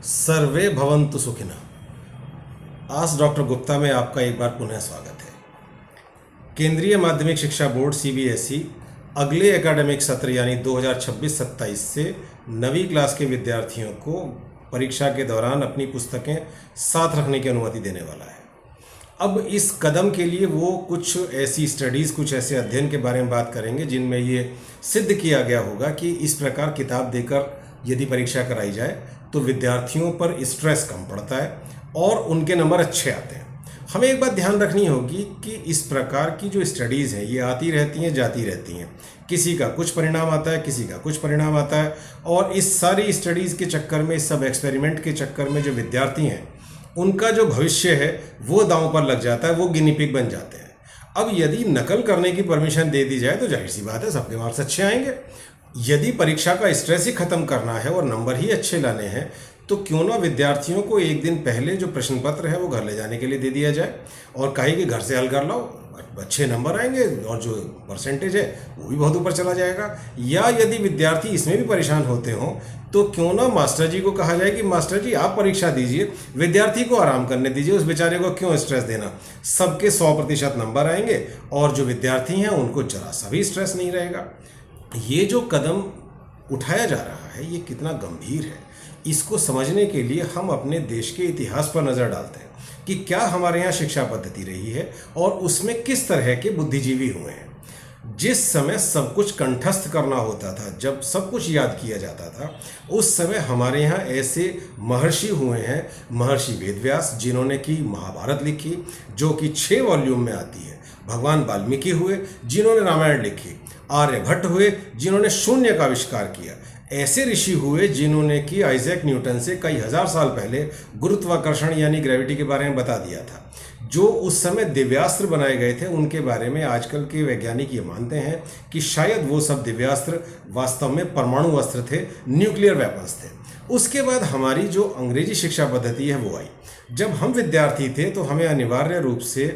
सर्वे भवन्तु सुखिनः। आज डॉक्टर गुप्ता में आपका एक बार पुनः स्वागत है। केंद्रीय माध्यमिक शिक्षा बोर्ड सीबीएसई अगले एकेडमिक सत्र यानी 2026-27 से 9वीं क्लास के विद्यार्थियों को परीक्षा के दौरान अपनी पुस्तकें साथ रखने की अनुमति देने वाला है। अब इस कदम के लिए वो कुछ ऐसी स्टडीज़, कुछ ऐसे अध्ययन के बारे में बात करेंगे जिनमें ये सिद्ध किया गया होगा कि इस प्रकार किताब देकर यदि परीक्षा कराई जाए तो विद्यार्थियों पर स्ट्रेस कम पड़ता है और उनके नंबर अच्छे आते हैं। हमें एक बात ध्यान रखनी होगी कि इस प्रकार की जो स्टडीज़ हैं ये आती रहती हैं, जाती रहती हैं। किसी का कुछ परिणाम आता है, किसी का कुछ परिणाम आता है, और इस सारी स्टडीज़ के चक्कर में, इस सब एक्सपेरिमेंट के चक्कर में जो विद्यार्थी हैं उनका जो भविष्य है वो दांव पर लग जाता है, वो गिनी पिग बन जाते हैं। अब यदि नकल करने की परमिशन दे दी जाए तो जाहिर सी बात है सबके मार्क्स अच्छे आएंगे। यदि परीक्षा का स्ट्रेस ही ख़त्म करना है और नंबर ही अच्छे लाने हैं तो क्यों ना विद्यार्थियों को एक दिन पहले जो प्रश्न पत्र है वो घर ले जाने के लिए दे दिया जाए और कहे कि घर से हल कर लो, अच्छे नंबर आएंगे और जो परसेंटेज है वो भी बहुत ऊपर चला जाएगा। या यदि विद्यार्थी इसमें भी परेशान होते हों तो क्यों ना मास्टर जी को कहा जाए कि मास्टर जी आप परीक्षा दीजिए, विद्यार्थी को आराम करने दीजिए, उस बेचारे को क्यों स्ट्रेस देना। सबके 100% नंबर आएंगे और जो विद्यार्थी हैं उनको जरा सा भी स्ट्रेस नहीं रहेगा। ये जो कदम उठाया जा रहा है ये कितना गंभीर है, इसको समझने के लिए हम अपने देश के इतिहास पर नज़र डालते हैं कि क्या हमारे यहाँ शिक्षा पद्धति रही है और उसमें किस तरह के बुद्धिजीवी हुए हैं। जिस समय सब कुछ कंठस्थ करना होता था, जब सब कुछ याद किया जाता था, उस समय हमारे यहाँ ऐसे महर्षि हुए हैं, महर्षि वेदव्यास जिन्होंने की महाभारत लिखी जो कि 6 वॉल्यूम में आती है, भगवान वाल्मीकि हुए जिन्होंने रामायण लिखी, आर्यभट्ट हुए जिन्होंने शून्य का आविष्कार किया, ऐसे ऋषि हुए जिन्होंने कि आइजैक न्यूटन से कई हजार साल पहले गुरुत्वाकर्षण यानी ग्रेविटी के बारे में बता दिया था। जो उस समय दिव्यास्त्र बनाए गए थे उनके बारे में आजकल के वैज्ञानिक ये मानते हैं कि शायद वो सब दिव्यास्त्र वास्तव में परमाणु अस्त्र थे, न्यूक्लियर वेपन्स थे। उसके बाद हमारी जो अंग्रेजी शिक्षा पद्धति है वो आई। जब हम विद्यार्थी थे तो हमें अनिवार्य रूप से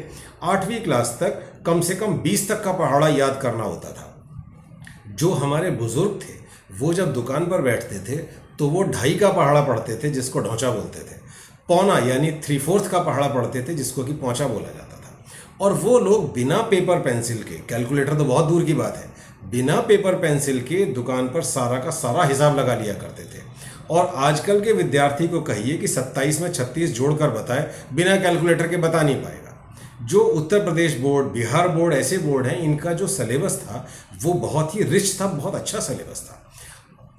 8वीं क्लास तक कम से कम 20 तक का पहाड़ा याद करना होता था। जो हमारे बुजुर्ग थे वो जब दुकान पर बैठते थे तो वो 2.5 का पहाड़ा पढ़ते थे जिसको ढौंचा बोलते थे, पौना यानी 3/4 का पहाड़ा पढ़ते थे जिसको कि पौंचा बोला जाता था। और वो लोग बिना पेपर पेंसिल के, कैलकुलेटर तो बहुत दूर की बात है, बिना पेपर पेंसिल के दुकान पर सारा का सारा हिसाब लगा लिया करते थे। और आजकल के विद्यार्थी को कहिए कि 27 में 36 जोड़कर बताए, बिना कैलकुलेटर के बता नहीं पाएगा। जो उत्तर प्रदेश बोर्ड, बिहार बोर्ड ऐसे बोर्ड हैं इनका जो सिलेबस था वो बहुत ही रिच था, बहुत अच्छा सिलेबस था।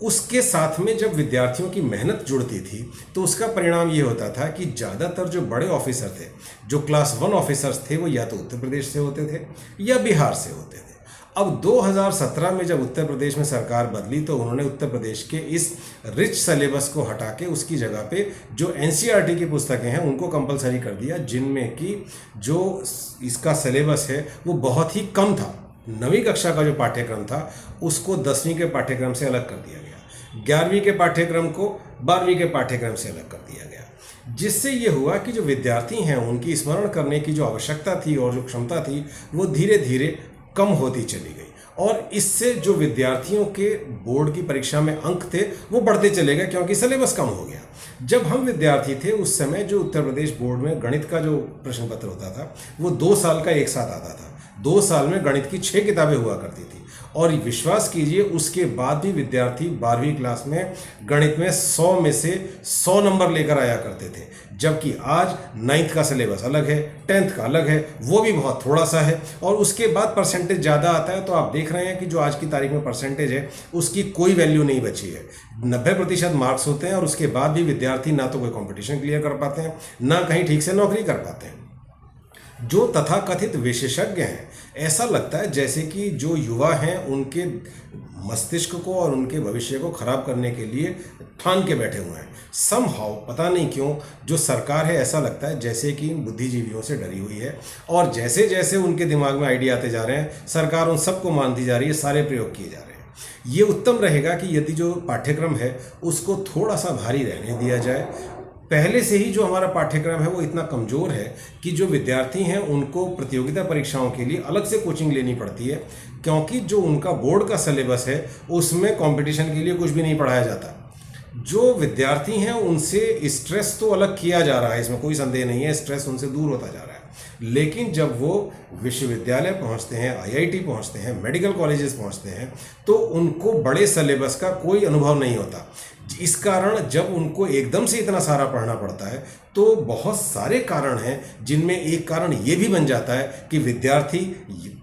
उसके साथ में जब विद्यार्थियों की मेहनत जुड़ती थी तो उसका परिणाम ये होता था कि ज़्यादातर जो बड़े ऑफिसर थे, जो क्लास 1 ऑफिसर्स थे, वो या तो उत्तर प्रदेश से होते थे या बिहार से होते थे। अब 2017 में जब उत्तर प्रदेश में सरकार बदली तो उन्होंने उत्तर प्रदेश के इस रिच सिलेबस को हटा के उसकी जगह पे जो एनसीईआरटी की पुस्तकें हैं उनको कंपलसरी कर दिया, जिनमें कि जो इसका सिलेबस है वो बहुत ही कम था। 9वीं कक्षा का जो पाठ्यक्रम था उसको 10वीं के पाठ्यक्रम से अलग कर दिया गया, 11वीं के पाठ्यक्रम को 12वीं के पाठ्यक्रम से अलग कर दिया गया, जिससे ये हुआ कि जो विद्यार्थी हैं उनकी स्मरण करने की जो आवश्यकता थी और जो क्षमता थी वो धीरे धीरे कम होती चली गई। और इससे जो विद्यार्थियों के बोर्ड की परीक्षा में अंक थे वो बढ़ते चले गए क्योंकि सिलेबस कम हो गया। जब हम विद्यार्थी थे उस समय जो उत्तर प्रदेश बोर्ड में गणित का जो प्रश्न पत्र होता था वो 2 साल का एक साथ आता था। 2 साल में गणित की 6 किताबें हुआ करती थी और विश्वास कीजिए उसके बाद भी विद्यार्थी 12वीं क्लास में गणित में 100 में से 100 नंबर लेकर आया करते थे। जबकि आज 9th का सिलेबस अलग है, 10th का अलग है, वो भी बहुत थोड़ा सा है और उसके बाद परसेंटेज ज़्यादा आता है। तो आप देख रहे हैं कि जो आज की तारीख में परसेंटेज है उसकी कोई वैल्यू नहीं बची है। 90% मार्क्स होते हैं और उसके बाद भी विद्यार्थी ना तो कोई कॉम्पिटिशन क्लियर कर पाते हैं, ना कहीं ठीक से नौकरी कर पाते हैं। जो तथाकथित विशेषज्ञ हैं, ऐसा लगता है जैसे कि जो युवा हैं उनके मस्तिष्क को और उनके भविष्य को खराब करने के लिए ठान के बैठे हुए हैं। समहाउ पता नहीं क्यों जो सरकार है ऐसा लगता है जैसे कि इन बुद्धिजीवियों से डरी हुई है और जैसे जैसे उनके दिमाग में आइडिया आते जा रहे हैं सरकार उन सबको मानती जा रही है, सारे प्रयोग किए जा रहे हैं। ये उत्तम रहेगा कि यदि जो पाठ्यक्रम है उसको थोड़ा सा भारी रहने दिया जाए। पहले से ही जो हमारा पाठ्यक्रम है वो इतना कमज़ोर है कि जो विद्यार्थी हैं उनको प्रतियोगिता परीक्षाओं के लिए अलग से कोचिंग लेनी पड़ती है, क्योंकि जो उनका बोर्ड का सिलेबस है उसमें कंपटीशन के लिए कुछ भी नहीं पढ़ाया जाता। जो विद्यार्थी हैं उनसे स्ट्रेस तो अलग किया जा रहा है, इसमें कोई संदेह नहीं है, स्ट्रेस उनसे दूर होता जा रहा है। लेकिन जब वो विश्वविद्यालय पहुंचते हैं, आईआईटी पहुंचते हैं, मेडिकल कॉलेजेस पहुंचते हैं, तो उनको बड़े सिलेबस का कोई अनुभव नहीं होता। इस कारण जब उनको एकदम से इतना सारा पढ़ना पड़ता है तो बहुत सारे कारण हैं, जिनमें एक कारण ये भी बन जाता है कि विद्यार्थी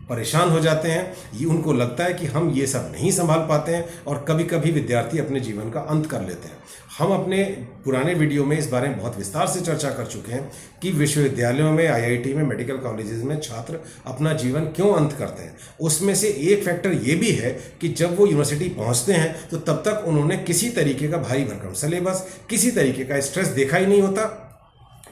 परेशान हो जाते हैं। ये उनको लगता है कि हम ये सब नहीं संभाल पाते हैं और कभी कभी विद्यार्थी अपने जीवन का अंत कर लेते हैं। हम अपने पुराने वीडियो में इस बारे में बहुत विस्तार से चर्चा कर चुके हैं कि विश्वविद्यालयों में, आईआईटी में, मेडिकल कॉलेजेस में छात्र अपना जीवन क्यों अंत करते हैं। उसमें से एक फैक्टर ये भी है कि जब वो यूनिवर्सिटी पहुंचते हैं तो तब तक उन्होंने किसी तरीके का भारी भरकम सिलेबस, किसी तरीके का स्ट्रेस देखा ही नहीं होता।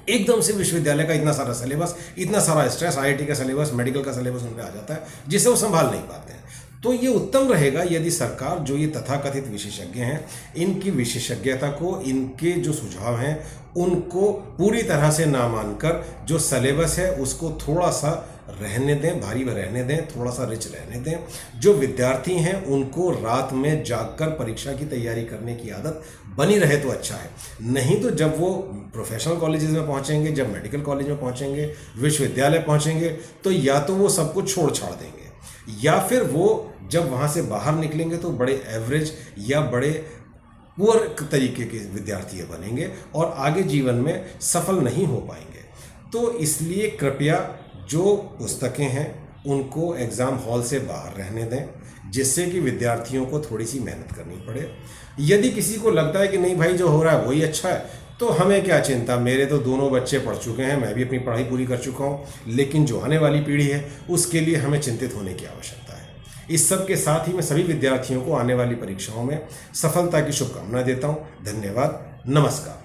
एकदम से विश्वविद्यालय का इतना सारा सिलेबस, इतना सारा स्ट्रेस, आईआईटी का सिलेबस, मेडिकल का सिलेबस उन पे आ जाता है, जिसे वो संभाल नहीं पाते हैं। तो ये उत्तम रहेगा यदि सरकार, जो ये तथाकथित विशेषज्ञ हैं, इनकी विशेषज्ञता को, इनके जो सुझाव हैं उनको पूरी तरह से ना मानकर जो सिलेबस है उसको थोड़ा सा रहने दें, भारी रहने दें, थोड़ा सा रिच रहने दें। जो विद्यार्थी हैं उनको रात में जागकर परीक्षा की तैयारी करने की आदत बनी रहे तो अच्छा है। नहीं तो जब वो प्रोफेशनल कॉलेजेस में पहुंचेंगे, जब मेडिकल कॉलेज में पहुंचेंगे, विश्वविद्यालय पहुंचेंगे, तो या तो वो सब कुछ छोड़ छाड़ देंगे, या फिर वो जब वहाँ से बाहर निकलेंगे तो बड़े एवरेज या बड़े पुअर तरीके के विद्यार्थी बनेंगे और आगे जीवन में सफल नहीं हो पाएंगे। तो इसलिए कृपया जो पुस्तकें हैं उनको एग्ज़ाम हॉल से बाहर रहने दें, जिससे कि विद्यार्थियों को थोड़ी सी मेहनत करनी पड़े। यदि किसी को लगता है कि नहीं भाई जो हो रहा है वही अच्छा है, तो हमें क्या चिंता, मेरे तो दोनों बच्चे पढ़ चुके हैं, मैं भी अपनी पढ़ाई पूरी कर चुका हूँ। लेकिन जो आने वाली पीढ़ी है उसके लिए हमें चिंतित होने की आवश्यकता है। इस सब के साथ ही मैं सभी विद्यार्थियों को आने वाली परीक्षाओं में सफलता की शुभकामना देता हूँ। धन्यवाद, नमस्कार।